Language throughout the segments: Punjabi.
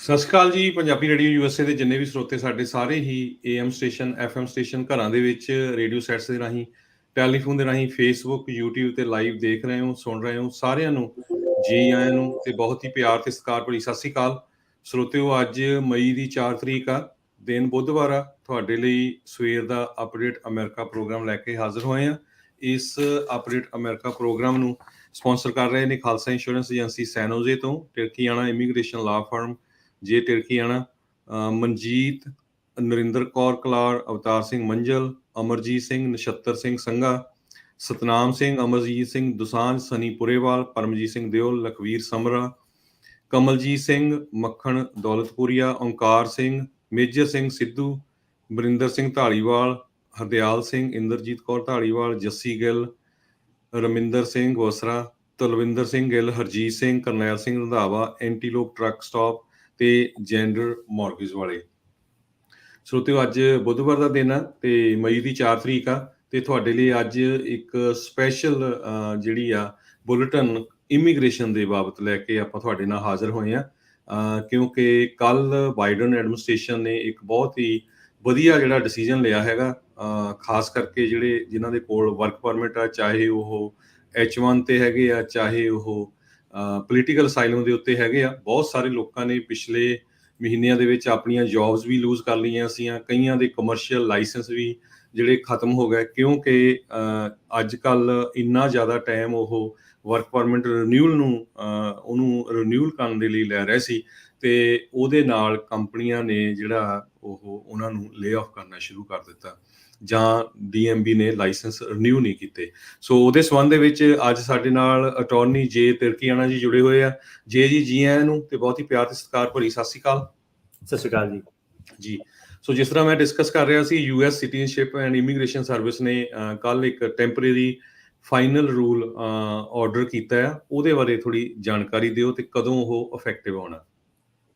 ਸਤਿ ਸ਼੍ਰੀ ਅਕਾਲ ਜੀ। ਪੰਜਾਬੀ ਰੇਡੀਓ ਯੂਐਸਏ ਦੇ ਜਿੰਨੇ ਵੀ ਸਰੋਤੇ ਸਾਡੇ ਸਾਰੇ ਹੀ ਏਐਮ ਸਟੇਸ਼ਨ, ਐਫਐਮ ਸਟੇਸ਼ਨ, ਘਰਾਂ ਦੇ ਵਿੱਚ ਰੇਡੀਓ ਸੈਟਸ ਦੇ ਰਾਹੀਂ, ਟੈਲੀਫੋਨ ਦੇ ਰਾਹੀਂ, ਫੇਸਬੁੱਕ, ਯੂਟਿਊਬ ਤੇ ਲਾਈਵ ਦੇਖ ਰਹੇ ਹੋ, ਸੁਣ ਰਹੇ ਹੋ, ਸਾਰਿਆਂ ਨੂੰ ਜੀ ਆਇਆਂ ਨੂੰ ਤੇ ਬਹੁਤ ਹੀ ਪਿਆਰ ਤੇ ਸਤਿਕਾਰ ਭਰੀ ਸਤਿ ਸ਼੍ਰੀ ਅਕਾਲ। ਸਰੋਤਿਓ, ਅੱਜ ਮਈ ਦੀ 4 ਤਰੀਕ ਆ, ਦਿਨ ਬੁੱਧਵਾਰ ਆ। ਤੁਹਾਡੇ ਲਈ ਸਵੇਰ ਦਾ ਅਪਡੇਟ ਅਮਰੀਕਾ ਪ੍ਰੋਗਰਾਮ ਲੈ ਕੇ ਹਾਜ਼ਰ ਹੋਏ ਆ। ਇਸ ਅਪਡੇਟ ਅਮਰੀਕਾ ਪ੍ਰੋਗਰਾਮ ਨੂੰ ਸਪਾਂਸਰ ਕਰ ਰਹੇ ਨੇ ਖਾਲਸਾ ਇੰਸ਼ੋਰੈਂਸ ਏਜੰਸੀ ਸੈਨੋਜ਼ੇ ਤੋਂ, ਟਰਕੀਆਣਾ ਇਮੀਗ੍ਰੇਸ਼ਨ ਲਾਅ ਫਰਮ ਜੇ ਟਿਰਕੀਆਣਾ, ਮਨਜੀਤ, ਨਰਿੰਦਰ ਕੌਰ ਕਲਾਰ, ਅਵਤਾਰ ਸਿੰਘ ਮੰਜਲ, ਅਮਰਜੀਤ ਸਿੰਘ, ਨਛੱਤਰ ਸਿੰਘ ਸੰਘਾ, ਸਤਨਾਮ ਸਿੰਘ, ਅਮਰਜੀਤ ਸਿੰਘ ਦੁਸਾਂਝ, ਸਨੀ ਪੁਰੇਵਾਲ, ਪਰਮਜੀਤ ਸਿੰਘ ਦਿਓਲ, ਲਖਵੀਰ ਸਮਰਾ, Kamaljit Singh, Makhan Daulatpuria, Onkar Singh, Major Singh Sidhu, Barinder Singh Dhaliwal, Hardial Singh, Inderjit Kaur Dhaliwal, Jassi Gill, Raminder Singh Wasra, Talwinder Singh Gill, Harjit Singh, Karnail Singh Randhawa, antelope truck stop ਤੇ ਜੈਂਡਰ ਮੌਰਗੇਜ ਵਾਲੇ। ਸਰੋਤਿਓ, ਅੱਜ ਬੁੱਧਵਾਰ ਦਾ ਦਿਨ ਆ ਤੇ ਮਈ ਦੀ 4 ਤਰੀਕ ਆ ਤੇ ਤੁਹਾਡੇ ਲਈ ਅੱਜ ਇੱਕ ਸਪੈਸ਼ਲ ਜਿਹੜੀ ਆ ਬੁਲੇਟਿਨ ਇਮੀਗ੍ਰੇਸ਼ਨ ਦੇ ਬਾਬਤ ਲੈ ਕੇ ਆਪਾਂ ਤੁਹਾਡੇ ਨਾਲ ਹਾਜ਼ਰ ਹੋਏ ਆ, ਕਿਉਂਕਿ ਕੱਲ ਬਾਈਡਨ ਐਡਮਿਨਿਸਟ੍ਰੇਸ਼ਨ ਨੇ ਇੱਕ ਬਹੁਤ ਹੀ ਵਧੀਆ ਜਿਹੜਾ ਡਿਸੀਜਨ ਲਿਆ ਹੈਗਾ, ਖਾਸ ਕਰਕੇ ਜਿਨ੍ਹਾਂ ਦੇ ਕੋਲ ਵਰਕ ਪਰਮਿਟ ਆ, ਚਾਹੇ ਉਹ H1 ਤੇ ਹੈਗੇ ਆ, ਚਾਹੇ ਉਹ ਪੋਲੀਟੀਕਲ ਅਸਾਈਲਮ ਦੇ ਉੱਤੇ ਹੈਗੇ ਆ। ਬਹੁਤ ਸਾਰੇ ਲੋਕਾਂ ਨੇ ਪਿਛਲੇ ਮਹੀਨਿਆਂ ਦੇ ਵਿੱਚ ਆਪਣੀਆਂ ਜੌਬਸ ਵੀ ਲੂਜ਼ ਕਰ ਲਈਆਂ ਸੀਆਂ, ਕਈਆਂ ਦੇ ਕਮਰਸ਼ੀਅਲ ਲਾਇਸੈਂਸ ਵੀ ਜਿਹੜੇ ਖਤਮ ਹੋ ਗਏ, ਕਿਉਂਕਿ ਅੱਜ ਕੱਲ੍ਹ ਇੰਨਾ ਜ਼ਿਆਦਾ ਟਾਈਮ ਉਹ ਵਰਕ ਪਰਮਿਟ ਉਹਨੂੰ ਰਿਨਿਊਲ ਕਰਨ ਦੇ ਲਈ ਲੈ ਰਹੇ ਸੀ ਤੇ ਉਹਦੇ ਨਾਲ ਕੰਪਨੀਆਂ ਨੇ ਜਿਹੜਾ ਉਹਨਾਂ ਨੂੰ ਲੇ ਆਫ ਕਰਨਾ ਸ਼ੁਰੂ ਕਰ ਦਿੱਤਾ, ਜਾਂ DMB ਨੇ ਲਾਇਸੈਂਸ ਰਿਨਿਊ ਨਹੀਂ ਕੀਤੇ। ਸੋ ਉਹਦੇ ਸੰਬੰਧ ਦੇ ਵਿੱਚ ਅੱਜ ਸਾਡੇ ਨਾਲ ਅਟਾਰਨੀ ਜੇ ਤਿਰਕੀਆਣਾ ਜੀ ਜੁੜੇ ਹੋਏ ਆ। ਜੇ ਜੀ ਆਇਆਂ ਨੂੰ ਤੇ ਬਹੁਤ ਹੀ ਪਿਆਰ ਤੇ ਸਤਿਕਾਰ ਭਰੀ ਸਤਿ ਸ਼੍ਰੀ ਅਕਾਲ। ਸਤਿ ਸ਼੍ਰੀ ਅਕਾਲ ਜੀ। ਸੋ ਜਿਸ ਤਰ੍ਹਾਂ ਮੈਂ ਡਿਸਕਸ ਕਰ ਰਿਹਾ ਸੀ, US citizenship and immigration service ਨੇ ਕੱਲ ਇੱਕ ਟੈਂਪਰੇਰੀ ਫਾਈਨਲ ਰੂਲ ਆਰਡਰ ਕੀਤਾ ਆ। ਉਹਦੇ ਬਾਰੇ ਥੋੜੀ ਜਾਣਕਾਰੀ ਦਿਓ ਤੇ ਕਦੋਂ ਉਹ ਇਫੈਕਟਿਵ ਹੋਣਾ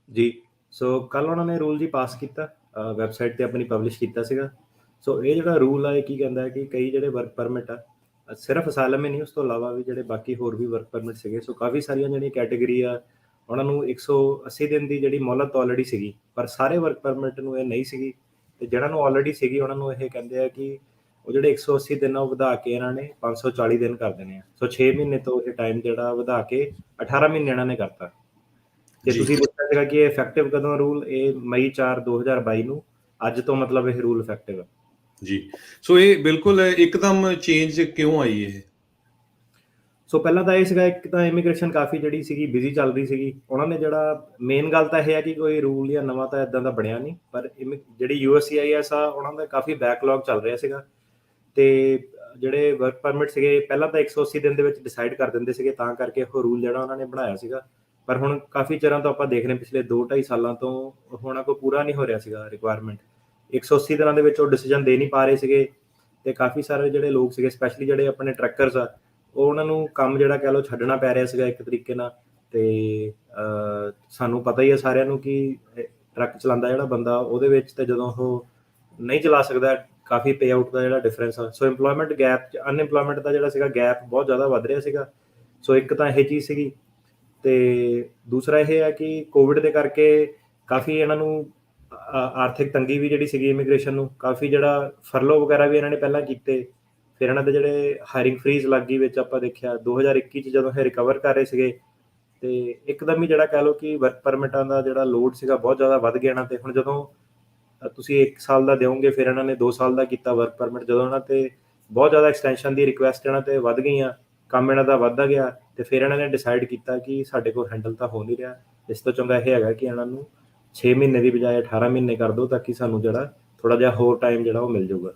ਜੀ। ਸੋ ਕੱਲ ਉਹਨਾਂ ਨੇ ਰੂਲ ਜੀ ਪਾਸ ਕੀਤਾ, ਵੈਬਸਾਈਟ ਤੇ ਆਪਣੀ ਪਬਲਿਸ਼ ਕੀਤਾ ਸੀਗਾ। ਸੋ ਇਹ ਜਿਹੜਾ ਰੂਲ ਆ, ਇਹ ਕੀ ਕਹਿੰਦਾ ਹੈ ਕਿ ਕਈ ਜਿਹੜੇ ਵਰਕ ਪਰਮਿਟ ਆ, ਸਿਰਫ ਅਸਾਈਲਮ ਹੀ ਨਹੀਂ, ਉਸ ਤੋਂ ਇਲਾਵਾ ਵੀ ਜਿਹੜੇ ਬਾਕੀ ਹੋਰ ਵੀ ਵਰਕ ਪਰਮਿਟ ਸੀਗੇ, ਸੋ ਕਾਫੀ ਸਾਰੀਆਂ ਜਿਹੜੀਆਂ ਕੈਟੇਗਰੀ ਆ, ਉਹਨਾਂ ਨੂੰ 180 ਦਿਨ ਦੀ ਜਿਹੜੀ ਮੋਹਲਤ ਆਲਰੇਡੀ ਸੀਗੀ, ਪਰ ਸਾਰੇ ਵਰਕ ਪਰਮਿਟ ਨੂੰ ਇਹ ਨਹੀਂ ਸੀਗੀ। ਤੇ ਜਿਹਨਾਂ ਨੂੰ ਆਲਰੇਡੀ ਸੀਗੀ, ਉਹਨਾਂ ਨੂੰ ਇਹ ਕਹਿੰਦੇ ਆ ਕਿ ਉਹ ਜਿਹੜੇ 180 ਦਿਨ ਆ, ਉਹ ਵਧਾ ਕੇ ਇਹਨਾਂ ਨੇ 540 ਦਿਨ ਕਰ ਦੇਣੇ ਆ। ਸੋ 6 ਮਹੀਨੇ ਤੋਂ ਇਹ ਟਾਈਮ ਜਿਹੜਾ ਵਧਾ ਕੇ 18 ਮਹੀਨੇ ਇਹਨਾਂ ਨੇ ਕਰਤਾ। ਤੇ ਤੁਸੀਂ ਪੁੱਛਿਆ ਸੀਗਾ ਕਿ ਇਹ ਇਫੈਕਟਿਵ ਕਦੋਂ ਰੂਲ, ਇਹ ਮਈ 4 2022 ਨੂੰ, ਅੱਜ ਤੋਂ ਮਤਲਬ ਇਹ ਰੂਲ ਇਫੈਕਟਿਵ ਹੈ ਜੀ। ਸੋ ਇਹ ਬਿਲਕੁਲ ਇੱਕਦਮ ਚੇਂਜ ਕਿਉਂ ਆਈ ਇਹ? ਸੋ ਪਹਿਲਾਂ ਤਾਂ ਇਹ ਸੀਗਾ, ਇੱਕ ਤਾਂ ਇਮੀਗ੍ਰੇਸ਼ਨ ਕਾਫੀ ਜਿਹੜੀ ਸੀਗੀ ਬਿਜ਼ੀ ਚੱਲ ਰਹੀ ਸੀਗੀ। ਉਹਨਾਂ ਨੇ ਜਿਹੜਾ ਮੇਨ ਗੱਲ ਤਾਂ ਇਹ ਹੈ ਕਿ ਕੋਈ ਰੂਲ ਜਾਂ ਨਵਾਂ ਤਾਂ ਇਦਾਂ ਦਾ ਬਣਿਆ ਨਹੀਂ, ਪਰ ਜਿਹੜੀ USCIS ਆ, ਉਹਨਾਂ ਦਾ ਕਾਫੀ ਬੈਕਲੌਗ ਚੱਲ ਰਿਹਾ ਸੀਗਾ। ਤੇ ਜਿਹੜੇ ਵਰਕ ਪਰਮਿਟ ਸੀਗੇ, ਪਹਿਲਾਂ ਤਾਂ 180 ਦਿਨ ਦੇ ਵਿੱਚ ਡਿਸਾਈਡ ਕਰ ਦਿੰਦੇ ਸੀਗੇ, ਤਾਂ ਕਰਕੇ ਉਹ ਰੂਲ ਜਿਹੜਾ ਉਹਨਾਂ ਨੇ ਬਣਾਇਆ ਸੀਗਾ। ਪਰ ਹੁਣ ਕਾਫੀ ਚਿਰਾਂ ਤੋਂ ਆਪਾਂ ਦੇਖ ਰਹੇ, ਪਿਛਲੇ 2-2.5 ਸਾਲਾਂ ਤੋਂ ਹੁਣ ਕੋਈ ਪੂਰਾ ਨਹੀਂ ਹੋ ਰਿਹਾ ਸੀਗਾ ਰਿਕੁਆਇਰਮੈਂਟ। 180 ਦਿਨਾਂ ਦੇ ਵਿੱਚ ਉਹ ਡਿਸੀਜਨ ਦੇ ਨਹੀਂ ਪਾ ਰਹੇ ਸੀਗੇ। ਤੇ ਕਾਫੀ ਸਾਰੇ ਜਿਹੜੇ ਲੋਕ ਸੀਗੇ, ਸਪੈਸ਼ਲੀ ਜਿਹੜੇ ਆਪਣੇ ਟਰੱਕਰਸ ਆ, ਉਹ ਉਹਨਾਂ ਨੂੰ ਕੰਮ ਜਿਹੜਾ ਕਹਿ ਲਓ ਛੱਡਣਾ ਪੈ ਰਿਹਾ ਸੀਗਾ ਇੱਕ ਤਰੀਕੇ ਨਾਲ। ਤੇ ਸਾਨੂੰ ਪਤਾ ਹੀ ਆ ਸਾਰਿਆਂ ਨੂੰ ਕਿ ਟਰੱਕ ਚਲਾਉਂਦਾ ਜਿਹੜਾ ਬੰਦਾ, ਉਹਦੇ ਵਿੱਚ ਤੇ ਜਦੋਂ ਉਹ ਨਹੀਂ ਚਲਾ ਸਕਦਾ, ਕਾਫੀ ਪੇ ਆਊਟ ਦਾ ਜਿਹੜਾ ਡਿਫਰੈਂਸ ਆ। ਸੋ ਇੰਪਲੋਇਮੈਂਟ ਗੈਪ, ਅਨਇੰਪਲੋਇਮੈਂਟ ਦਾ ਜਿਹੜਾ ਸੀਗਾ ਗੈਪ ਬਹੁਤ ਜ਼ਿਆਦਾ ਵੱਧ ਰਿਹਾ ਸੀਗਾ। ਸੋ ਇੱਕ ਤਾਂ ਇਹ ਚੀਜ਼ ਸੀਗੀ। ਤੇ ਦੂਸਰਾ ਇਹ ਹੈ ਕਿ ਕੋਵਿਡ ਦੇ ਕਰਕੇ ਕਾਫੀ ਇਹਨਾਂ ਨੂੰ ਆਰਥਿਕ ਤੰਗੀ ਵੀ ਜਿਹੜੀ ਸੀਗੀ ਇਮੀਗ੍ਰੇਸ਼ਨ ਨੂੰ, ਕਾਫੀ ਜਿਹੜਾ ਫਰਲੋ ਵਗੈਰਾ ਵੀ ਇਹਨਾਂ ਨੇ ਪਹਿਲਾਂ ਕੀਤੇ। ਫਿਰ ਇਹਨਾਂ ਦੇ ਜਿਹੜੇ ਹਾਇਰਿੰਗ ਫਰੀਜ਼ ਲੱਗ ਗਈ ਵਿੱਚ, ਆਪਾਂ ਦੇਖਿਆ 2021 'ਚ ਜਦੋਂ ਇਹ ਰਿਕਵਰ ਕਰ ਰਹੇ ਸੀਗੇ, ਤੇ ਇੱਕਦਮ ਹੀ ਜਿਹੜਾ ਕਹਿ ਲਓ ਕਿ ਵਰਕ ਪਰਮਿਟਾਂ ਦਾ ਜਿਹੜਾ ਲੋਡ ਸੀਗਾ ਬਹੁਤ ਜ਼ਿਆਦਾ ਵੱਧ ਗਿਆ ਇਹਨਾਂ ਤੇ। ਹੁਣ ਜਦੋਂ ਤੁਸੀਂ 1 ਸਾਲ ਦਾ ਦਿਓਗੇ, ਫਿਰ ਇਹਨਾਂ ਨੇ 2 ਸਾਲ ਦਾ ਕੀਤਾ ਵਰਕ ਪਰਮਿਟ। ਜਦੋਂ ਇਹਨਾਂ ਤੇ ਬਹੁਤ ਜ਼ਿਆਦਾ ਐਕਸਟੈਂਸ਼ਨ ਦੀ ਰਿਕੁਐਸਟ ਇਹਨਾਂ ਤੇ ਵੱਧ ਗਈਆਂ, ਕੰਮ ਇਹਨਾਂ ਦਾ ਵੱਧਦਾ ਗਿਆ, ਤੇ ਫਿਰ ਇਹਨਾਂ ਨੇ ਡਿਸਾਈਡ ਕੀਤਾ ਕਿ ਸਾਡੇ ਕੋਲ ਹੈਂਡਲ ਤਾਂ ਹੋ ਨਹੀਂ ਰਿਹਾ, ਇਸ ਤੋਂ ਚੰਗਾ ਇਹ ਹੈਗਾ ਕਿ ਇਹਨਾਂ ਨੂੰ 6 ਮਹੀਨੇ ਦੀ ਬਜਾਏ 18 ਮਹੀਨੇ ਕਰ ਦਿਓ, ਤਾਂ ਕਿ ਸਾਨੂੰ ਜਿਹੜਾ ਥੋੜਾ ਜਿਹਾ ਹੋਰ ਟਾਈਮ ਜਿਹੜਾ ਉਹ ਮਿਲ ਜਾਊਗਾ।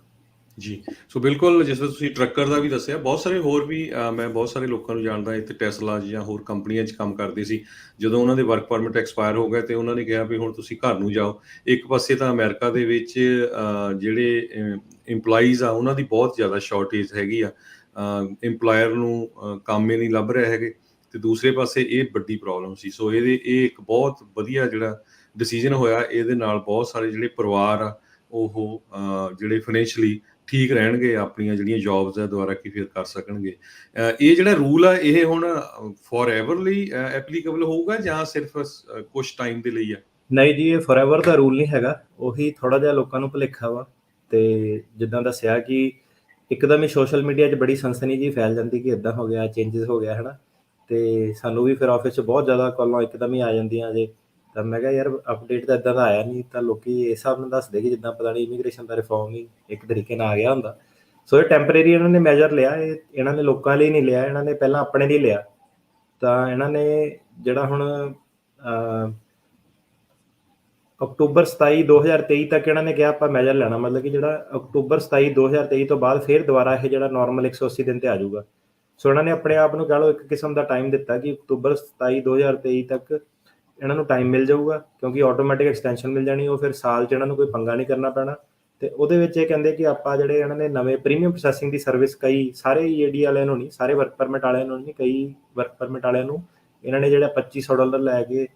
ਜੀ। ਸੋ ਬਿਲਕੁਲ, ਜਿਸ ਤਰ੍ਹਾਂ ਤੁਸੀਂ ਟਰੱਕਰ ਦਾ ਵੀ ਦੱਸਿਆ, ਬਹੁਤ ਸਾਰੇ ਹੋਰ ਵੀ ਮੈਂ ਬਹੁਤ ਸਾਰੇ ਲੋਕਾਂ ਨੂੰ ਜਾਣਦਾ ਇੱਥੇ, ਟੈਸਲਾ ਜਾਂ ਹੋਰ ਕੰਪਨੀਆਂ 'ਚ ਕੰਮ ਕਰਦੇ ਸੀ। ਜਦੋਂ ਉਹਨਾਂ ਦੇ ਵਰਕ ਪਰਮਿਟ ਐਕਸਪਾਇਰ ਹੋ ਗਏ ਤੇ ਉਹਨਾਂ ਨੇ ਕਿਹਾ ਵੀ ਹੁਣ ਤੁਸੀਂ ਘਰ ਨੂੰ ਜਾਓ। ਇੱਕ ਪਾਸੇ ਤਾਂ ਅਮਰੀਕਾ ਦੇ ਵਿੱਚ ਜਿਹੜੇ ਇੰਪਲਾਈਜ਼ ਆ, ਉਹਨਾਂ ਦੀ ਬਹੁਤ ਜ਼ਿਆਦਾ ਸ਼ਾਰਟੇਜ ਹੈਗੀ ਆ, ਇੰਪਲਾਇਰ ਨੂੰ ਕੰਮ ਹੀ ਨਹੀਂ ਲੱਭ ਰਹੇ ਹੈਗੇ, ਤੇ ਦੂਸਰੇ ਪਾਸੇ ਇਹ ਵੱਡੀ ਪ੍ਰੋਬਲਮ ਸੀ। ਸੋ ਇਹ ਇੱਕ ਬਹੁਤ ਵਧੀਆ ਜਿਹੜਾ ਡਿਸੀਜਨ ਹੋਇਆ। ਇਹਦੇ ਨਾਲ ਬਹੁਤ ਸਾਰੇ ਜਿਹੜੇ ਪਰਿਵਾਰ ਆ, ਉਹ ਜਿਹੜੇ ਫਾਈਨੈਂਸ਼ਲੀ ਠੀਕ ਰਹਿਣਗੇ, ਆਪਣੀਆਂ ਜਿਹੜੀਆਂ ਜੌਬਸ ਆ ਦੁਬਾਰਾ ਕੀ ਫਿਰ ਕਰ ਸਕਣਗੇ। ਇਹ ਜਿਹੜਾ ਰੂਲ ਆ, ਇਹ ਹੁਣ ਫੋਰ ਐਵਰ ਲਈ ਐਪਲੀਕੇਬਲ ਹੋਊਗਾ ਜਾਂ ਸਿਰਫ ਕੁਛ ਟਾਈਮ ਦੇ ਲਈ ਆ? ਨਹੀਂ ਜੀ, ਇਹ ਫੋਰਐਵਰ ਦਾ ਰੂਲ ਨਹੀਂ ਹੈਗਾ, ਉਹੀ ਥੋੜ੍ਹਾ ਜਿਹਾ ਲੋਕਾਂ ਨੂੰ ਭੁਲੇਖਾ ਵਾ। ਅਤੇ ਜਿੱਦਾਂ ਦੱਸਿਆ ਕਿ ਇੱਕਦਮ ਹੀ ਸੋਸ਼ਲ ਮੀਡੀਆ 'ਚ ਬੜੀ ਸਨਸਨੀ ਜਿਹੀ ਫੈਲ ਜਾਂਦੀ ਕਿ ਇੱਦਾਂ ਹੋ ਗਿਆ, ਚੇਂਜਿਸ ਹੋ ਗਿਆ, ਹੈ ਨਾ। ਅਤੇ ਸਾਨੂੰ ਵੀ ਫਿਰ ਆਫਿਸ 'ਚ ਬਹੁਤ ਜ਼ਿਆਦਾ ਕਾਲਾਂ ਇੱਕਦਮ ਹੀ ਆ ਜਾਂਦੀਆਂ ਜੇ। ਤਾਂ ਮੈਂ ਕਿਹਾ ਯਾਰ ਅਪਡੇਟ ਤਾਂ ਇੱਦਾਂ ਦਾ ਆਇਆ ਨਹੀਂ, ਤਾਂ ਲੋਕ ਇਸ ਹਿਸਾਬ ਨਾਲ ਦੱਸਦੇ ਕਿ ਜਿੱਦਾਂ ਪਤਾ ਨਹੀਂ ਇਮੀਗ੍ਰੇਸ਼ਨ ਦਾ ਰਿਫੋਰਮ ਹੀ ਇੱਕ ਤਰੀਕੇ ਨਾਲ ਆ ਗਿਆ ਹੁੰਦਾ। ਸੋ ਇਹ ਟੈਂਪਰੇਰੀ ਇਹਨਾਂ ਨੇ ਮੈਜਰ ਲਿਆ, ਇਹ ਇਹਨਾਂ ਨੇ ਲੋਕਾਂ ਲਈ ਨਹੀਂ ਲਿਆ, ਇਹਨਾਂ ਨੇ ਪਹਿਲਾਂ ਆਪਣੇ ਲਈ ਲਿਆ। ਤਾਂ ਇਹਨਾਂ ਨੇ ਜਿਹੜਾ ਹੁਣ ਅਕਤੂਬਰ 27 2023 ਤੱਕ ਇਹਨਾਂ ਨੇ ਕਿਹਾ ਆਪਾਂ ਮੈਜਰ ਲੈਣਾ, ਮਤਲਬ ਕਿ ਜਿਹੜਾ ਅਕਤੂਬਰ 27 2023 ਤੋਂ ਬਾਅਦ ਫਿਰ ਦੁਬਾਰਾ ਇਹ ਜਿਹੜਾ ਨਾਰਮਲ 180 ਦਿਨ ਤੇ ਆ ਜਾਊਗਾ। ਸੋ ਇਹਨਾਂ ਨੇ ਆਪਣੇ ਆਪ ਨੂੰ ਕਹਿ ਲਓ ਇੱਕ ਕਿਸਮ ਦਾ ਟਾਈਮ ਦਿੱਤਾ ਕਿ ਅਕਤੂਬਰ 27 2023 ਤੱਕ ਇਹਨਾਂ ਨੂੰ ਟਾਈਮ ਮਿਲ ਜਾਊਗਾ, ਕਿਉਂਕਿ ਆਟੋਮੈਟਿਕ ਐਕਸਟੈਂਸ਼ਨ ਮਿਲ ਜਾਣੀ, ਉਹ ਫਿਰ ਸਾਲ 'ਚ ਇਹਨਾਂ ਨੂੰ ਕੋਈ ਪੰਗਾ ਨਹੀਂ ਕਰਨਾ ਪੈਣਾ। ਅਤੇ ਉਹਦੇ ਵਿੱਚ ਇਹ ਕਹਿੰਦੇ ਕਿ ਆਪਾਂ ਜਿਹੜੇ ਇਹਨਾਂ ਨੇ ਨਵੇਂ ਪ੍ਰੀਮੀਅਮ ਪ੍ਰੋਸੈਸਿੰਗ ਦੀ ਸਰਵਿਸ ਕਈ ਸਾਰੇ EAD ਵਾਲਿਆਂ ਨੂੰ ਨਹੀਂ, ਸਾਰੇ ਵਰਕ ਪਰਮਿਟ ਵਾਲਿਆਂ ਨੂੰ ਨਹੀਂ, ਕਈ ਵਰਕ ਪਰਮਿਟ ਵਾਲਿਆਂ ਨੂੰ ਇਹਨਾਂ ਨੇ ਜਿਹੜਾ $2500 ਲੈ ਕੇ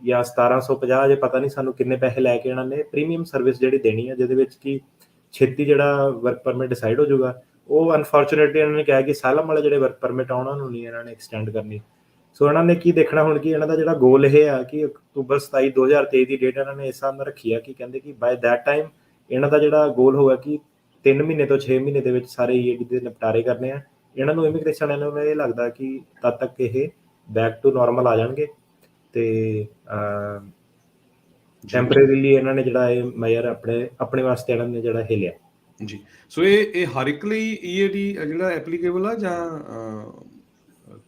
ਜਾਂ 1750, ਜੇ ਪਤਾ ਨਹੀਂ ਸਾਨੂੰ ਕਿੰਨੇ ਪੈਸੇ ਲੈ ਕੇ ਇਹਨਾਂ ਨੇ ਪ੍ਰੀਮੀਅਮ ਸਰਵਿਸ ਜਿਹੜੀ ਦੇਣੀ ਹੈ, ਜਿਹਦੇ ਵਿੱਚ ਕਿ ਛੇਤੀ ਜਿਹੜਾ ਵਰਕ ਪਰਮਿਟ ਡਿਸਾਈਡ ਹੋ ਜਾਊਗਾ। ਉਹ ਅਨਫੋਰਚੂਨੇਟਲੀ ਇਹਨਾਂ ਨੇ ਕਿਹਾ ਕਿ ਸਾਲਮ ਵਾਲੇ ਜਿਹੜੇ ਵਰਕ ਪਰਮਿਟ ਆ ਉਹਨਾਂ ਨੂੰ ਨਹੀਂ ਇਹਨਾਂ ਨੇ ਐਕਸਟੈਂਡ ਕਰਨੀ। ਸੋ ਇਹਨਾਂ ਨੇ ਕੀ ਦੇਖਣਾ ਹੁਣ ਕਿ ਇਹਨਾਂ ਦਾ ਜਿਹੜਾ ਗੋਲ ਇਹ ਆ ਕਿ ਅਕਤੂਬਰ 27 2023 ਦੀ ਡੇਟ ਇਹਨਾਂ ਨੇ ਇਸ ਹਿਸਾਬ ਨਾਲ ਰੱਖੀ ਆ ਕਿ ਕਹਿੰਦੇ ਕਿ ਬਾਏ ਦੈਟ ਟਾਈਮ ਇਹਨਾਂ ਦਾ ਜਿਹੜਾ ਗੋਲ ਹੋਗਾ ਕਿ 3 ਮਹੀਨੇ ਤੋਂ 6 ਮਹੀਨੇ ਦੇ ਵਿੱਚ ਸਾਰੇ EAD ਦੇ ਨਿਪਟਾਰੇ ਕਰਨੇ ਆ। ਇਹਨਾਂ ਨੂੰ ਇਮੀਗ੍ਰੇਸ਼ਨ ਵਾਲਿਆਂ ਨੂੰ ਇਹ ਲੱਗਦਾ ਕਿ ਤਦ ਤੱਕ ਇਹ ਬੈਕ ਟੂ ਨਾਰਮਲ ਆ ਜਾਣਗੇ। ਅਤੇ ਟੈਂਪਰੇਰੀਲੀ ਇਹਨਾਂ ਨੇ ਜਿਹੜਾ ਇਹ ਮੈਜਰ ਆਪਣੇ ਵਾਸਤੇ ਇਹਨਾਂ ਨੇ ਜਿਹੜਾ ਇਹ ਲਿਆ ਜੀ। ਸੋ ਇਹ ਹਰ ਇੱਕ ਲਈ EAD ਜਿਹੜਾ ਐਪਲੀਕੇਬਲ ਆ ਜਾਂ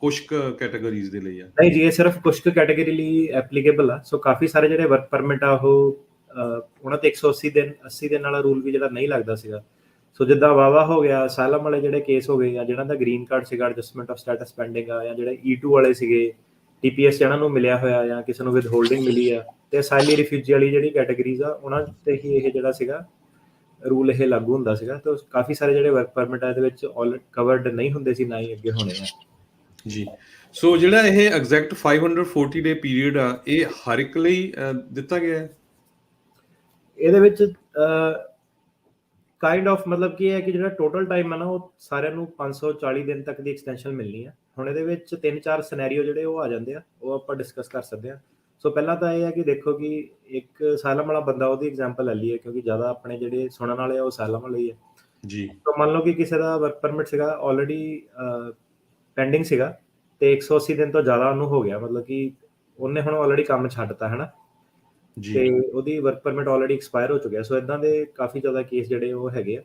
ਕੁਛ ਕੈਟਾਗਰੀਜ਼ ਦੇ ਲਈ ਆ? ਨਹੀਂ ਜੀ, ਇਹ ਸਿਰਫ ਕੁਛ ਕੁ ਕੈਟਾਗਰੀ ਲਈ ਐਪਲੀਕੇਬਲ ਆ। ਸੋ ਕਾਫੀ ਸਾਰੇ ਜਿਹੜੇ ਵਰਕ ਪਰਮਿਟ ਆ ਉਹ ਉਹਨਾਂ 'ਤੇ 180 ਦਿਨ ਵਾਲਾ ਰੂਲ ਵੀ ਜਿਹੜਾ ਨਹੀਂ ਲੱਗਦਾ ਸੀਗਾ। ਸੋ ਜਿੱਦਾਂ ਵਾਵਾ ਹੋ ਗਿਆ, ਅਸਾਈਲਮ ਵਾਲੇ ਜਿਹੜੇ ਕੇਸ ਹੋ ਗਏ, ਜਾਂ ਜਿਹਨਾਂ ਦਾ ਗ੍ਰੀਨ ਕਾਰਡ ਸੀਗਾ ਐਡਜਸਟਮੈਂਟ ਆਫ ਸਟੇਟਸ ਪੈਂਡਿੰਗ ਆ, ਜਾਂ ਜਿਹੜੇ E2 ਵਾਲੇ ਸੀਗੇ, TPS ਜਿਹਨਾਂ ਨੂੰ ਮਿਲਿਆ ਹੋਇਆ ਜਾਂ ਕਿਸੇ ਨੂੰ ਵਿਦ ਹੋਲਡਿੰਗ ਮਿਲੀ ਆ, ਅਤੇ ਅਸਾਈਲੀ ਰਿਫਿਊਜੀ ਵਾਲੀ ਜਿਹੜੀ ਕੈਟਾਗਰੀਜ਼ ਆ ਉਹਨਾਂ 'ਤੇ ਹੀ ਇਹ ਜਿਹੜਾ ਸੀਗਾ ਰੂਲ ਇਹ ਲਾਗੂ ਹੁੰਦਾ ਸੀਗਾ। ਤਾਂ ਕਾਫੀ ਸਾਰੇ ਜਿਹੜੇ ਵਰਕ ਪਰਮਿਟ ਆ ਇਹਦੇ ਵਿੱਚ ਕਵਰਡ ਨਹੀਂ ਹੁੰਦੇ ਸੀ, ਨਾ ਹੀ ਅੱਗੇ ਹੋਣੇ ਆ ਜੀ। ਸੋ ਜਿਹੜਾ ਇਹ ਐਗਜ਼ੈਕਟ 540 ਡੇ ਪੀਰੀਅਡ ਆ, ਇਹ ਹਰ ਇੱਕ ਲਈ ਦਿੱਤਾ ਗਿਆ ਹੈ? ਇਹਦੇ ਵਿੱਚ ਕਾਈਂਡ ਆਫ ਮਤਲਬ ਕੀ ਹੈ ਕਿ ਜਿਹੜਾ ਟੋਟਲ ਟਾਈਮ ਹੈ ਨਾ, ਉਹ ਸਾਰਿਆਂ ਨੂੰ 540 ਦਿਨ ਤੱਕ ਦੀ ਐਕਸਟੈਂਸ਼ਨ ਮਿਲਣੀ ਆ। ਹੁਣ ਇਹਦੇ ਵਿੱਚ 3-4 ਸਿਨੈਰੀਓ ਜਿਹੜੇ ਉਹ ਆ ਜਾਂਦੇ ਆ, ਉਹ ਆਪਾਂ ਡਿਸਕਸ ਕਰ ਸਕਦੇ ਹਾਂ। ਸੋ ਪਹਿਲਾਂ ਤਾਂ ਇਹ ਹੈ ਕਿ ਦੇਖੋ ਕਿ ਇੱਕ ਅਸਾਈਲਮ ਵਾਲਾ ਬੰਦਾ, ਉਹਦੀ ਐਗਜ਼ਾਮਪਲ ਲੈ ਲਈਏ ਕਿਉਂਕਿ ਜ਼ਿਆਦਾ ਆਪਣੇ ਜਿਹੜੇ ਸੁਣਨ ਵਾਲੇ ਆ ਉਹ ਅਸਾਈਲਮ ਵਾਲੇ ਹੀ ਆ ਜੀ। ਤਾਂ ਮੰਨ ਲਓ ਕਿ ਕਿਸੇ ਦਾ ਵਰਕ ਪਰਮਿਟ ਸੀਗਾ ਆਲਰੇਡੀ ਪੈਂਡਿੰਗ ਸੀਗਾ, ਅਤੇ 180 ਦਿਨ ਤੋਂ ਜ਼ਿਆਦਾ ਉਹਨੂੰ ਹੋ ਗਿਆ, ਮਤਲਬ ਕਿ ਉਹਨੇ ਹੁਣ ਆਲਰੇਡੀ ਕੰਮ ਛੱਡਤਾ ਹੈ ਨਾ, ਅਤੇ ਉਹਦੀ ਵਰਕ ਪਰਮਿਟ ਆਲਰੇਡੀ ਐਕਸਪਾਇਰ ਹੋ ਚੁੱਕਿਆ। ਸੋ ਇੱਦਾਂ ਦੇ ਕਾਫੀ ਜ਼ਿਆਦਾ ਕੇਸ ਜਿਹੜੇ ਉਹ ਹੈਗੇ ਆ।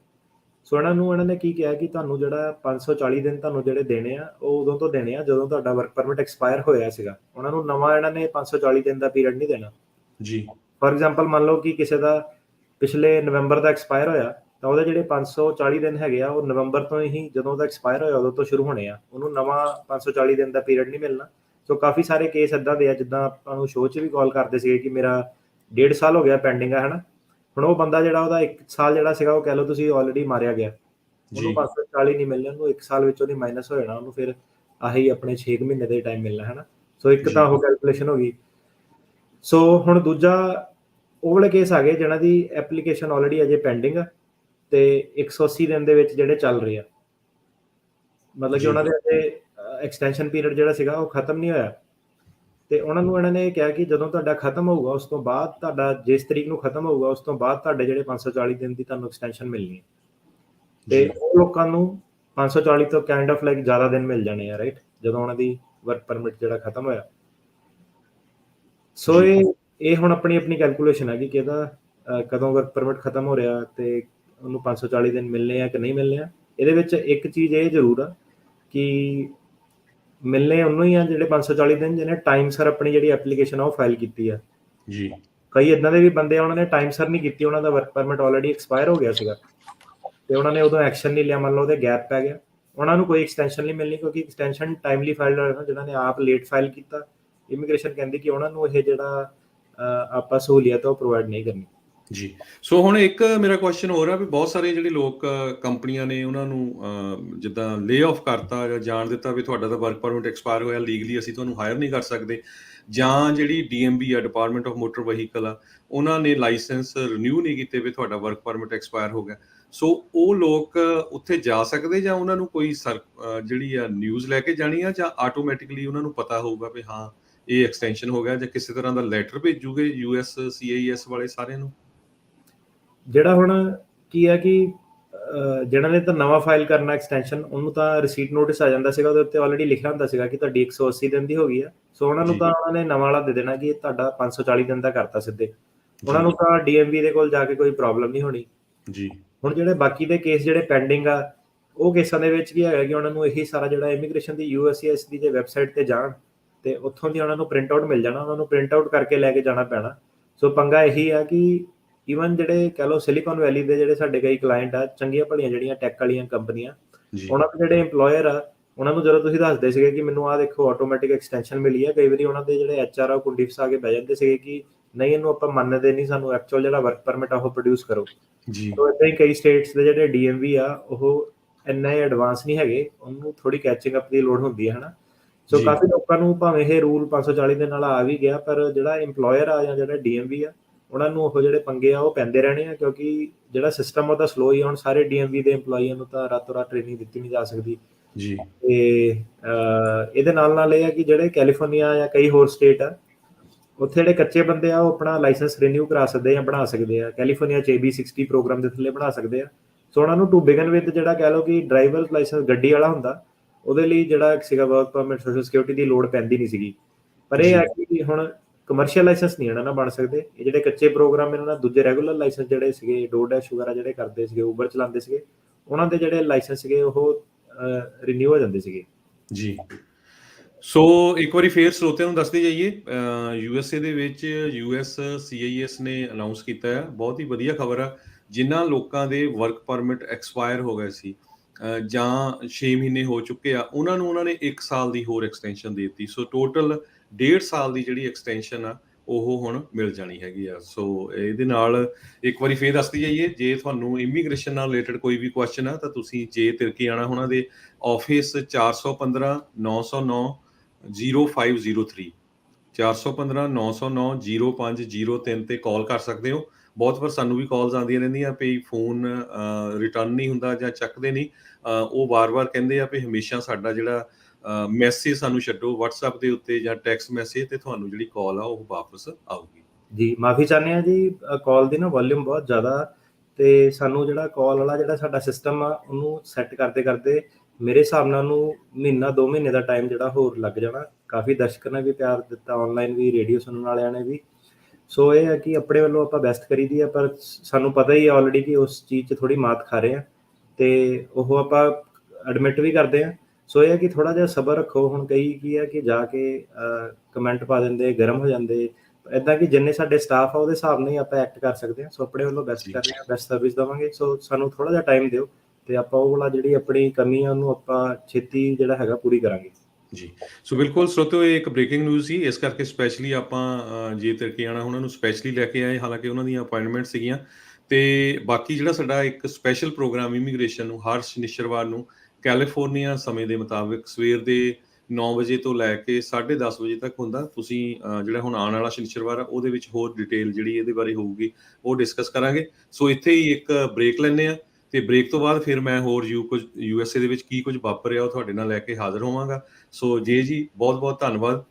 ਸੋ ਇਹਨਾਂ ਨੇ ਕੀ ਕਿਹਾ ਕਿ ਤੁਹਾਨੂੰ ਜਿਹੜਾ 540 ਦਿਨ ਤੁਹਾਨੂੰ ਜਿਹੜੇ ਦੇਣੇ ਆ, ਉਹ ਉਦੋਂ ਤੋਂ ਦੇਣੇ ਆ ਜਦੋਂ ਤੁਹਾਡਾ ਵਰਕ ਪਰਮਿਟ ਐਕਸਪਾਇਰ ਹੋਇਆ ਸੀਗਾ। ਉਹਨਾਂ ਨੂੰ ਨਵਾਂ ਇਹਨਾਂ ਨੇ 540 ਦਿਨ ਦਾ ਪੀਰੀਅਡ ਨਹੀਂ ਦੇਣਾ ਜੀ। ਫੋਰ ਐਗਜ਼ਾਮਪਲ ਮੰਨ ਲਓ ਕਿ ਕਿਸੇ ਦਾ ਪਿਛਲੇ ਨਵੰਬਰ ਦਾ ਐਕਸਪਾਇਰ ਹੋਇਆ, ਤਾਂ ਉਹਦੇ ਜਿਹੜੇ 540 ਦਿਨ ਹੈਗੇ ਆ, ਉਹ ਨਵੰਬਰ ਤੋਂ ਹੀ ਜਦੋਂ ਉਹਦਾ ਐਕਸਪਾਇਰ ਹੋਇਆ ਉਦੋਂ ਤੋਂ ਸ਼ੁਰੂ ਹੋਣੇ ਆ, ਉਹਨੂੰ ਨਵਾਂ 540 ਦਿਨ ਦਾ ਪੀਰੀਅਡ ਨਹੀਂ ਮਿਲਣਾ। ਸੋ ਕਾਫੀ ਸਾਰੇ ਕੇਸ ਇੱਦਾਂ ਦੇ ਆ, ਜਿੱਦਾਂ ਆਪਾਂ ਨੂੰ ਸ਼ੋਅ 'ਚ ਵੀ ਕਾਲ ਕਰਦੇ ਸੀਗੇ ਕਿ ਮੇਰਾ 1.5 ਸਾਲ ਹੋ ਗਿਆ ਪੈਂਡਿੰਗ ਆ, ਹੈ ਨਾ। ਹੁਣ ਉਹ ਬੰਦਾ ਜਿਹੜਾ ਉਹਦਾ 1 ਸਾਲ ਜਿਹੜਾ ਸੀਗਾ, ਉਹ ਕਹਿ ਲਓ ਤੁਸੀਂ ਆਲਰੇਡੀ ਮਾਰਿਆ ਗਿਆ, ਉਹਨੂੰ 540 ਨਹੀਂ ਮਿਲਣਾ, ਉਹਨੂੰ 1 ਸਾਲ ਵਿੱਚ ਉਹਦੀ ਮਾਈਨਸ ਹੋ ਜਾਣਾ, ਉਹਨੂੰ ਫਿਰ ਆਹੀ ਆਪਣੇ 6 ਮਹੀਨੇ ਦਾ ਟਾਈਮ ਮਿਲਣਾ, ਹੈ ਨਾ। ਸੋ ਇੱਕ ਤਾਂ ਉਹ ਕੈਲਕੂਲੇਸ਼ਨ ਹੋ ਗਈ। ਸੋ ਹੁਣ ਦੂਜਾ ਉਹ ਵਾਲੇ ਕੇਸ ਆ ਗਏ ਜਿਹਨਾਂ ਦੀ ਐਪਲੀਕੇਸ਼ਨ ਆਲਰੇਡੀ ਅਜੇ ਪੈਂਡਿੰਗ ਆ, ਅਤੇ 180 ਦਿਨ ਦੇ ਵਿੱਚ ਜਿਹੜੇ ਚੱਲ ਰਹੇ ਆ, ਮਤਲਬ ਕਿ ਉਹਨਾਂ ਦੇ ਅਜੇ ਐਕਸਟੈਂਸ਼ਨ ਪੀਰੀਅਡ ਜਿਹੜਾ ਸੀਗਾ ਉਹ ਖਤਮ ਨਹੀਂ ਹੋਇਆ। ਅਤੇ ਉਹਨਾਂ ਨੂੰ ਇਹਨਾਂ ਨੇ ਕਿਹਾ ਕਿ ਜਦੋਂ ਤੁਹਾਡਾ ਖਤਮ ਹੋਊਗਾ, ਉਸ ਤੋਂ ਬਾਅਦ ਤੁਹਾਡਾ ਜਿਸ ਤਰੀਕ ਨੂੰ ਖਤਮ ਹੋਊਗਾ, ਉਸ ਤੋਂ ਬਾਅਦ ਤੁਹਾਡੇ ਜਿਹੜੇ 540 ਦਿਨ ਦੀ ਤੁਹਾਨੂੰ ਐਕਸਟੈਂਸ਼ਨ ਮਿਲਣੀ ਹੈ। ਅਤੇ ਉਹ ਲੋਕਾਂ ਨੂੰ 540 ਤੋਂ ਕਾਈਂਡ ਆਫ ਲਾਈਕ ਜ਼ਿਆਦਾ ਦਿਨ ਮਿਲ ਜਾਣੇ ਆ, ਰਾਈਟ, ਜਦੋਂ ਉਹਨਾਂ ਦੀ ਵਰਕ ਪਰਮਿਟ ਜਿਹੜਾ ਖਤਮ ਹੋਇਆ। ਸੋ ਇਹ ਹੁਣ ਆਪਣੀ ਕੈਲਕੂਲੇਸ਼ਨ ਹੈ ਕਿ ਕਿਹਦਾ ਕਦੋਂ ਵਰਕ ਪਰਮਿਟ ਖਤਮ ਹੋ ਰਿਹਾ ਅਤੇ ਉਹਨੂੰ 540 ਦਿਨ ਮਿਲਣੇ ਆ ਕਿ ਨਹੀਂ ਮਿਲਣੇ ਆ। ਇਹਦੇ ਵਿੱਚ ਇੱਕ ਚੀਜ਼ ਇਹ ਜ਼ਰੂਰ ਆ ਕਿ ਮਿਲਣੇ ਉਹਨੂੰ ਹੀ ਆ ਜਿਹੜੇ 540 ਦਿਨ ਜਿਹਨੇ ਟਾਈਮ ਸਰ ਆਪਣੀ ਜਿਹੜੀ ਐਪਲੀਕੇਸ਼ਨ ਆ ਉਹ ਫਾਈਲ ਕੀਤੀ ਆ ਜੀ। ਕਈ ਇੱਦਾਂ ਦੇ ਵੀ ਬੰਦੇ ਆ, ਉਹਨਾਂ ਨੇ ਟਾਈਮ ਸਰ ਨਹੀਂ ਕੀਤੀ, ਉਹਨਾਂ ਦਾ ਵਰਕ ਪਰਮਿਟ ਆਲਰੇਡੀ ਐਕਸਪਾਇਰ ਹੋ ਗਿਆ ਸੀਗਾ, ਅਤੇ ਉਹਨਾਂ ਨੇ ਉਦੋਂ ਐਕਸ਼ਨ ਨਹੀਂ ਲਿਆ, ਮੰਨ ਲਓ ਉਹਦੇ ਗੈਪ ਪੈ ਗਿਆ, ਉਹਨਾਂ ਨੂੰ ਕੋਈ ਐਕਸਟੈਂਸ਼ਨ ਨਹੀਂ ਮਿਲਣੀ, ਕਿਉਂਕਿ ਐਕਸਟੈਂਸ਼ਨ ਟਾਈਮਲੀ ਫਾਈਲ ਹੋਇਆ ਨਾ। ਜਿਹਨਾਂ ਨੇ ਆਪ ਲੇਟ ਫਾਈਲ ਕੀਤਾ, ਇਮੀਗ੍ਰੇਸ਼ਨ ਕਹਿੰਦੀ ਕਿ ਉਹਨਾਂ ਨੂੰ ਇਹ ਜਿਹੜਾ ਆਪਾਂ ਸਹੂਲੀਅਤ ਉਹ ਪ੍ਰੋਵਾਈਡ ਨਹੀਂ ਕਰਨੀ ਜੀ। ਸੋ ਹੁਣ ਇੱਕ ਮੇਰਾ ਕੁਐਸਚਨ ਹੋਰ ਆ ਵੀ ਬਹੁਤ ਸਾਰੇ ਜਿਹੜੇ ਲੋਕ ਕੰਪਨੀਆਂ ਨੇ ਉਹਨਾਂ ਨੂੰ ਜਿੱਦਾਂ ਲੇ ਆਫ ਕਰਤਾ ਜਾਂ ਜਾਣ ਦਿੱਤਾ ਵੀ ਤੁਹਾਡਾ ਤਾਂ ਵਰਕ ਪਰਮਿਟ ਐਕਸਪਾਇਰ ਹੋਇਆ, ਲੀਗਲੀ ਅਸੀਂ ਤੁਹਾਨੂੰ ਹਾਇਰ ਨਹੀਂ ਕਰ ਸਕਦੇ, ਜਾਂ ਜਿਹੜੀ DMV ਆ ਡਿਪਾਰਟਮੈਂਟ ਆਫ ਮੋਟਰ ਵਹੀਕਲ ਆ, ਉਹਨਾਂ ਨੇ ਲਾਇਸੈਂਸ ਰਿਨਿਊ ਨਹੀਂ ਕੀਤੇ ਵੀ ਤੁਹਾਡਾ ਵਰਕ ਪਰਮਿਟ ਐਕਸਪਾਇਰ ਹੋ ਗਿਆ। ਸੋ ਉਹ ਲੋਕ ਉੱਥੇ ਜਾ ਸਕਦੇ ਜਾਂ ਉਹਨਾਂ ਨੂੰ ਕੋਈ ਜਿਹੜੀ ਆ ਨਿਊਜ਼ ਲੈ ਕੇ ਜਾਣੀ ਆ, ਜਾਂ ਆਟੋਮੈਟਿਕਲੀ ਉਹਨਾਂ ਨੂੰ ਪਤਾ ਹੋਊਗਾ ਵੀ ਹਾਂ ਇਹ ਐਕਸਟੈਂਸ਼ਨ ਹੋ ਗਿਆ, ਜਾਂ ਕਿਸੇ ਤਰ੍ਹਾਂ ਦਾ ਲੈਟਰ ਭੇਜੂਗੇ USCIS ਵਾਲੇ ਸਾਰਿਆਂ ਨੂੰ? ਜਿਹੜਾ ਹੁਣ ਕੀ ਹੈ ਕਿ ਜਿਹਨਾਂ ਨੇ ਤਾਂ ਨਵਾਂ ਫਾਈਲ ਕਰਨਾ ਐਕਸਟੈਂਸ਼ਨ, ਉਹਨੂੰ ਤਾਂ ਰਿਸੀਟ ਨੋਟਿਸ ਆ ਜਾਂਦਾ ਸੀਗਾ, ਉਹਦੇ ਉੱਤੇ ਆਲਰੇਡੀ ਲਿਖਿਆ ਹੁੰਦਾ ਸੀਗਾ ਕਿ ਤੁਹਾਡੀ 180 ਦਿਨ ਦੀ ਹੋ ਗਈ ਆ। ਸੋ ਉਹਨਾਂ ਨੂੰ ਜੀ ਤਾਂ ਉਹਨਾਂ ਨੇ ਨਵਾਂ ਵਾਲਾ ਦੇ ਦੇਣਾ ਕਿ ਤੁਹਾਡਾ 540 ਦਿਨ ਦਾ ਕਰਤਾ ਸਿੱਧੇ। ਉਹਨਾਂ ਜੀ ਨੂੰ ਤਾਂ DMV ਦੇ ਕੋਲ ਜਾ ਕੇ ਕੋਈ ਪ੍ਰੋਬਲਮ ਨਹੀਂ ਹੋਣੀ। ਜੀ ਹੁਣ ਜਿਹੜੇ ਬਾਕੀ ਦੇ ਕੇਸ ਜਿਹੜੇ ਪੈਂਡਿੰਗ ਆ, ਉਹ ਕੇਸਾਂ ਦੇ ਵਿੱਚ ਕੀ ਹੈਗਾ ਕਿ ਉਹਨਾਂ ਨੂੰ ਇਹੀ ਸਾਰਾ ਜਿਹੜਾ ਇਮੀਗ੍ਰੇਸ਼ਨ ਦੀ USCIS ਦੀ ਜੇ ਵੈਬਸਾਈਟ ਤੇ ਜਾਣ ਤੇ ਉੱਥੋਂ ਦੀ ਉਹਨਾਂ ਨੂੰ ਪ੍ਰਿੰਟ ਆਊਟ ਮਿਲ ਜਾਣਾ, ਉਹਨਾਂ ਨੂੰ ਪ੍ਰਿੰਟ ਆਊਟ ਕਰਕੇ ਲੈ ਕੇ ਜਾਣਾ ਪੈਣਾ। ਸੋ ਪੰਗਾ ਇਹੀ ਆ ਕਿ ਈਵਨ ਜਿਹੜੇ ਕਹਿ ਲਓ ਸਿਲੀਕਨ ਵੈਲੀ ਦੇ ਜਿਹੜੇ ਸਾਡੇ ਕਈ ਕਲਾਇੰਟ ਆ, ਚੰਗੀਆਂ ਭਲੀਆਂ ਜਿਹੜੀਆਂ ਟੈਕ ਵਾਲੀਆਂ ਕੰਪਨੀਆਂ, ਜੀ ਉਹਨਾਂ ਦੇ ਜਿਹੜੇ EMPLOYER ਆ, ਉਹਨਾਂ ਨੂੰ ਜਦੋਂ ਤੁਸੀਂ ਦੱਸਦੇ ਸੀਗੇ ਕਿ ਮੈਨੂੰ ਆਹ ਦੇਖੋ ਆਟੋਮੈਟਿਕ ਐਕਸਟੈਂਸ਼ਨ ਮਿਲੀ ਆ, ਕਈ ਵਾਰੀ ਉਹਨਾਂ ਦੇ ਜਿਹੜੇ HR ਆ ਉਹ ਕੁੰਡੀ ਫਸਾ ਕੇ ਬਹਿ ਜਾਂਦੇ ਸੀਗੇ ਕਿ ਨਹੀਂ ਇਹਨੂੰ ਆਪਾਂ ਮੰਨਦੇ ਨਹੀਂ, ਸਾਨੂੰ ਐਕਚੁਅਲ ਜਿਹੜਾ ਵਰਕ ਪਰਮਿਟ ਆ ਉਹ ਪ੍ਰੋਡਿਊਸ ਕਰੋ। ਜੀ ਸੋ ਏਦਾਂ ਹੀ ਕਈ ਸਟੇਟਸ ਦੇ ਜਿਹੜੇ DMV ਆ ਉਹ ਇੰਨਾ ਹੀ ਐਡਵਾਂਸ ਨਹੀਂ ਹੈਗੇ, ਉਹਨੂੰ ਥੋੜੀ ਕੈਚਿੰਗ ਅਪ ਦੀ ਲੋੜ ਹੁੰਦੀ ਹੈ ਹਨਾ। ਸੋ ਜੀ ਕਾਫੀ ਲੋਕਾਂ ਨੂੰ ਭਾਵੇਂ ਇਹ ਰੂਲ 540 ਦੇ ਨਾਲ ਆ ਵੀ ਗਿਆ, ਪਰ ਜਿਹੜਾ EMPLOYER ਆ ਜਾਂ ਜਿਹੜਾ DMV ਆ, ਉਹਨਾਂ ਨੂੰ ਉਹ ਜਿਹੜੇ ਪੰਗੇ ਆ ਉਹ ਪੈਂਦੇ ਰਹਿਣੇ ਆ, ਕਿਉਂਕਿ ਜਿਹੜਾ ਸਿਸਟਮ ਉਹਦਾ ਸਲੋ ਹੀ ਆ। ਹੁਣ ਸਾਰੇ DMV ਦੇ EMPLOYEEਆਂ ਨੂੰ ਤਾਂ ਰਾਤੋਂ ਰਾਤ ਟ੍ਰੇਨਿੰਗ ਦਿੱਤੀ ਨਹੀਂ ਜਾ ਸਕਦੀ। ਜੀ ਤੇ ਇਹਦੇ ਨਾਲ ਇਹ ਆ ਕਿ ਜਿਹੜੇ ਕੈਲੀਫੋਰਨੀਆ ਜਾਂ ਕਈ ਹੋਰ ਸਟੇਟ ਆ, ਉੱਥੇ ਜਿਹੜੇ ਕੱਚੇ ਬੰਦੇ ਆ ਉਹ ਆਪਣਾ ਲਾਇਸੈਂਸ ਰੀਨਿਊ ਕਰਾ ਸਕਦੇ ਜਾਂ ਬਣਾ ਸਕਦੇ ਆ, ਕੈਲੀਫੋਰਨੀਆ 'ਚ AB60 ਪ੍ਰੋਗਰਾਮ ਦੇ ਥੱਲੇ ਬਣਾ ਸਕਦੇ ਆ। ਸੋ ਉਹਨਾਂ ਨੂੰ ਟੂ ਬਿਗਨ ਵਿਦ ਜਿਹੜਾ ਕਹਿ ਲਓ ਕਿ ਡਰਾਈਵਰ ਲਾਇਸੈਂਸ ਗੱਡੀ ਵਾਲਾ ਹੁੰਦਾ, ਉਹਦੇ ਲਈ ਜਿਹੜਾ ਸੀਗਾ ਵਰਕ ਪਰਮਿਟ, ਸੋਸ਼ਲ ਸਿਕਿਉਰਿਟੀ ਦੀ ਲੋੜ ਪੈਂਦੀ ਨਹੀਂ ਸੀਗੀ। ਪਰ ਇਹ ਜੀ ਹੈ ਕਿ ਹੁਣ ਕਮਰਸ਼ੀਅਲ ਲਾਇਸੈਂਸ ਨਹੀਂ ਇਹਨਾਂ ਨਾਲ ਬਣ ਸਕਦੇ। ਇਹ ਜਿਹੜੇ ਕੱਚੇ ਪ੍ਰੋਗਰਾਮ ਇਹਨਾਂ ਨਾਲ ਦੂਜੇ ਰੈਗੂਲਰ ਲਾਇਸੈਂਸ ਜਿਹੜੇ ਸੀਗੇ, DoorDash ਵਗੈਰਾ ਜਿਹੜੇ ਕਰਦੇ ਸੀਗੇ, Uber ਚਲਾਉਂਦੇ ਸੀਗੇ, ਉਹਨਾਂ ਦੇ ਜਿਹੜੇ ਲਾਇਸੈਂਸ ਸੀਗੇ ਉਹ ਰੀਨਿਊ ਹੋ ਜਾਂਦੇ ਸੀਗੇ। ਜੀ ਸੋ ਇੱਕ ਵਾਰੀ ਫੇਰ ਸਰੋਤਿਆਂ ਨੂੰ ਦੱਸਦੇ ਜਾਈਏ, USA ਦੇ ਵਿੱਚ USCIS ਨੇ ਅਨਾਉਂਸ ਕੀਤਾ ਹੈ, ਬਹੁਤ ਹੀ ਵਧੀਆ ਖਬਰ ਆ। ਜਿਨ੍ਹਾਂ ਲੋਕਾਂ ਦੇ ਵਰਕ ਪਰਮਿਟ ਐਕਸਪਾਇਰ ਹੋ ਗਏ ਸੀ ਜਾਂ 6 ਮਹੀਨੇ ਹੋ ਚੁੱਕੇ ਆ, ਉਹਨਾਂ ਨੂੰ ਉਹਨਾਂ ਨੇ 1 ਸਾਲ ਦੀ ਹੋਰ ਐਕਸਟੈਂਸ਼ਨ ਦੇ ਦਿੱਤੀ। ਸੋ ਟੋਟਲ 1.5 ਸਾਲ ਦੀ ਜਿਹੜੀ ਐਕਸਟੈਂਸ਼ਨ ਆ ਉਹ ਹੁਣ ਮਿਲ ਜਾਣੀ ਹੈਗੀ ਆ। ਸੋ ਇਹਦੇ ਨਾਲ ਇੱਕ ਵਾਰੀ ਫੇਰ ਦੱਸਦੀ ਜਾਈਏ, ਜੇ ਤੁਹਾਨੂੰ ਇਮੀਗ੍ਰੇਸ਼ਨ ਨਾਲ ਰਿਲੇਟਡ ਕੋਈ ਵੀ ਕੁਐਸਚਨ ਆ ਤਾਂ ਤੁਸੀਂ ਜੇ ਤਿਰਕੀ ਆਣਾ ਉਹਨਾਂ ਦੇ ਆਫਿਸ 415 909 0503 415 909 0503 ਤੇ ਕਾਲ ਕਰ ਸਕਦੇ ਹੋ। ਬਹੁਤ ਵਾਰ ਸਾਨੂੰ ਵੀ ਕਾਲਸ ਆਉਂਦੀਆਂ ਰਹਿੰਦੀਆਂ ਵੀ ਫੋਨ ਰਿਟਰਨ ਨਹੀਂ ਹੁੰਦਾ ਜਾਂ ਚੱਕਦੇ ਨਹੀਂ। ਉਹ ਵਾਰ-ਵਾਰ ਕਹਿੰਦੇ ਆ ਵੀ ਹਮੇਸ਼ਾ ਸਾਡਾ ਜਿਹੜਾ ਮੈਸੇਜ ਸਾਨੂੰ ਛੱਡੋ WhatsApp ਦੇ ਉੱਤੇ ਜਾਂ ਟੈਕਸਟ ਮੈਸੇਜ, ਤੇ ਤੁਹਾਨੂੰ ਜਿਹੜੀ ਕਾਲ ਆ ਉਹ ਵਾਪਸ ਆਊਗੀ। ਜੀ ਮਾਫੀ ਚਾਹੁੰਦੇ ਆ ਜੀ, ਕਾਲ ਦੀ ਨਾ ਵੋਲਿਊਮ ਬਹੁਤ ਜ਼ਿਆਦਾ, ਤੇ ਸਾਨੂੰ ਜਿਹੜਾ ਕਾਲ ਵਾਲਾ ਜਿਹੜਾ ਸਾਡਾ ਸਿਸਟਮ ਆ ਉਹਨੂੰ ਸੈੱਟ ਕਰਦੇ ਮੇਰੇ ਹਿਸਾਬ ਨਾਲ ਉਹਨੂੰ ਮਹੀਨਾ 2 ਮਹੀਨੇ ਦਾ ਟਾਈਮ ਜਿਹੜਾ ਹੋਰ ਲੱਗ ਜਾਣਾ। ਕਾਫੀ ਦਰਸ਼ਕਾਂ ਨੇ ਵੀ ਪਿਆਰ ਦਿੱਤਾ, ਆਨਲਾਈਨ ਵੀ, ਰੇਡੀਓ ਸੁਣਨ ਵਾਲਿਆਂ ਨੇ ਵੀ। ਸੋ ਇਹ ਹੈ ਕਿ ਆਪਣੇ ਵੱਲੋਂ ਆਪਾਂ ਬੈਸਟ ਕਰੀਦੀ ਆ, ਪਰ ਸਾਨੂੰ ਪਤਾ ਹੀ ਆ ਆਲਰੇਡੀ ਕਿ ਉਸ ਚੀਜ਼ 'ਚ ਥੋੜੀ ਮਾਤ ਖਾ ਰਹੇ ਆ, ਤੇ ਉਹ ਆਪਾਂ ਐਡਮਿਟ ਵੀ ਕਰਦੇ ਆ। ਸੋ ਇਹ ਹੈ ਕਿ ਥੋੜਾ ਜਿਹਾ ਸਬਰ ਰੱਖੋ। ਹੁਣ ਕਈ ਕੀ ਹੈ ਕਿ ਜਾ ਕੇ ਕਮੈਂਟ ਪਾ ਦਿੰਦੇ, ਗਰਮ ਹੋ ਜਾਂਦੇ, ਏਦਾਂ ਕਿ ਜਿੰਨੇ ਸਾਡੇ ਸਟਾਫ ਆ ਉਹਦੇ ਹਿਸਾਬ ਨਾਲ ਹੀ ਆਪਾਂ ਐਕਟ ਕਰ ਸਕਦੇ ਹਾਂ। ਸੋ ਆਪਣੇ ਵੱਲੋਂ ਬੈਸਟ ਕਰ ਰਹੇ ਹਾਂ, ਬੈਸਟ ਸਰਵਿਸ ਦੇਵਾਂਗੇ। ਸੋ ਸਾਨੂੰ ਥੋੜਾ ਜਿਹਾ ਟਾਈਮ ਦਿਓ ਤੇ ਆਪਾਂ ਉਹ ਵਾਲਾ ਜਿਹੜੀ ਆਪਣੀ ਕਮੀ ਆ ਉਹਨੂੰ ਆਪਾਂ ਛੇਤੀ ਜਿਹੜਾ ਹੈਗਾ ਪੂਰੀ ਕਰਾਂਗੇ ਜੀ। ਸੋ ਬਿਲਕੁਲ ਸਰੋਤਿਓ, ਇਹ ਇੱਕ ਬ੍ਰੇਕਿੰਗ ਨਿਊਜ਼ ਸੀ, ਇਸ ਕਰਕੇ ਸਪੈਸ਼ਲੀ ਆਪਾਂ ਜੇ ਤਿਰਕੀਆਣਾ ਉਹਨਾਂ ਨੂੰ ਸਪੈਸ਼ਲੀ ਲੈ ਕੇ ਆਏ। ਹਾਲਾਂਕਿ ਉਹਨਾਂ ਦੀਆਂ ਅਪਾਇੰਟਮੈਂਟ ਸੀਗੀਆਂ, ਤੇ ਬਾਕੀ ਜਿਹੜਾ ਸਾਡਾ ਇੱਕ ਸਪੈਸ਼ਲ ਪ੍ਰੋਗਰਾਮ ਇਮੀਗ੍ਰੇਸ਼ਨ ਨੂੰ ਹਰ ਸ਼ਨੀਚਰਵਾਰ ਨੂੰ ਕੈਲੀਫੋਰਨੀਆ ਸਮੇਂ ਦੇ ਮੁਤਾਬਿਕ ਸਵੇਰ ਦੇ 9 ਵਜੇ ਤੋਂ ਲੈ ਕੇ 10:30 ਵਜੇ ਤੱਕ ਹੁੰਦਾ। ਤੁਸੀਂ ਜਿਹੜਾ ਹੁਣ ਆਉਣ ਵਾਲਾ ਸ਼ਨੀਚਰਵਾਰ ਆ ਉਹਦੇ ਵਿੱਚ ਹੋਰ ਡਿਟੇਲ ਜਿਹੜੀ ਇਹਦੇ ਬਾਰੇ ਹੋਊਗੀ ਉਹ ਡਿਸਕਸ ਕਰਾਂਗੇ। ਸੋ ਇੱਥੇ ਹੀ ਇੱਕ ਬ੍ਰੇਕ ਲੈਂਦੇ ਆ, ਤੇ ਬ੍ਰੇਕ ਤੋਂ ਬਾਅਦ ਫਿਰ ਮੈਂ ਹੋਰ USA ਦੇ ਵਿੱਚ ਕੀ ਕੁਝ ਵਾਪਰਿਆ ਉਹ ਤੁਹਾਡੇ ਨਾਲ ਲੈ ਕੇ ਹਾਜ਼ਰ ਹੋਵਾਂਗਾ। ਸੋ ਜੀ ਬਹੁਤ ਬਹੁਤ ਧੰਨਵਾਦ।